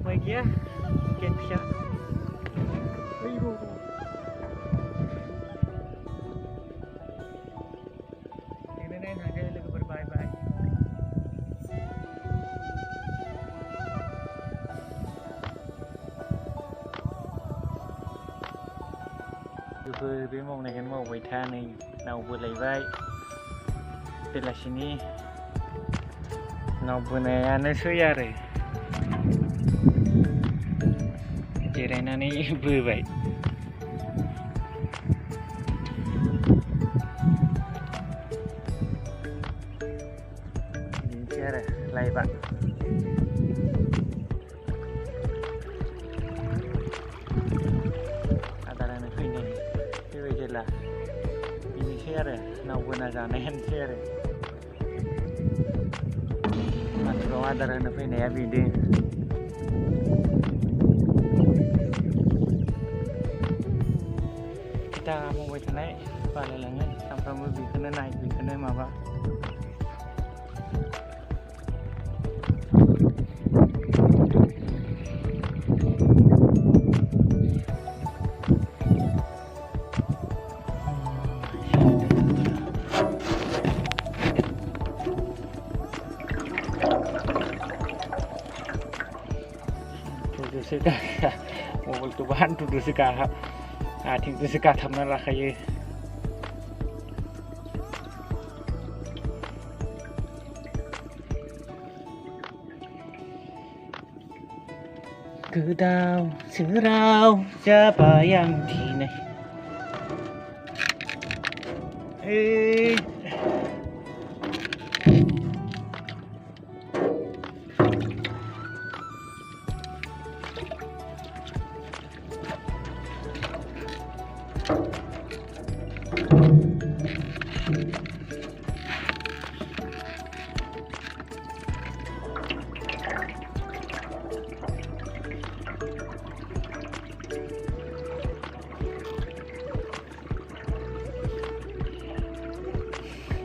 Baik ya, ikan bisa. Ini harga lagi berbye-bye. Beri mau naik mau waita nih, nau berlebay. Bila sini, nau benayan suyare. Jiranani berlebay. Ini siapa? Laiba. Ini share, nau guna janahan share. Masuk ada rana pene ya video. Kita mau buat naik, paling sampai mau bikin naik, bikin apa? Suka mobil tu bahan tu suka ting tu suka thamna rakhaye kedau serau siapa yang dinaik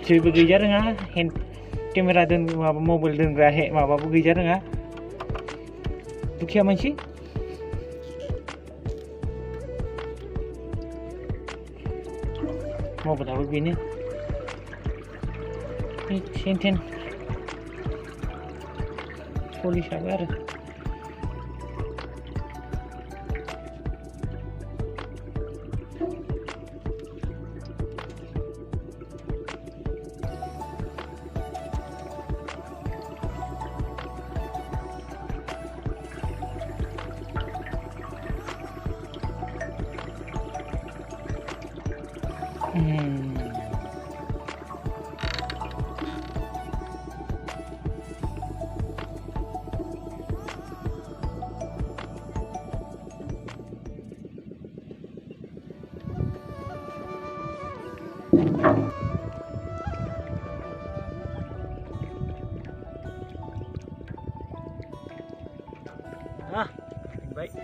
Cuy begijar nggak? Hand kamera dan mobil dan grahe, apa begijar nggak? Bukti aman sih? Mau berapa begini? Ini polis sabar. Baik.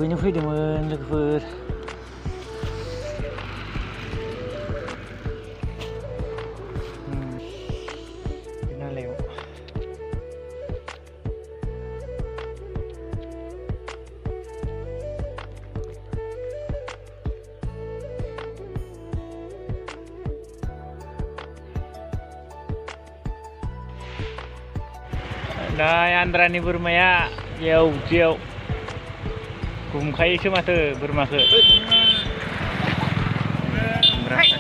Ini teman logofer. Kena lewat. Nah, Andhrani bermaya jauh. Kumkai cuma tu bermakna. Berapa?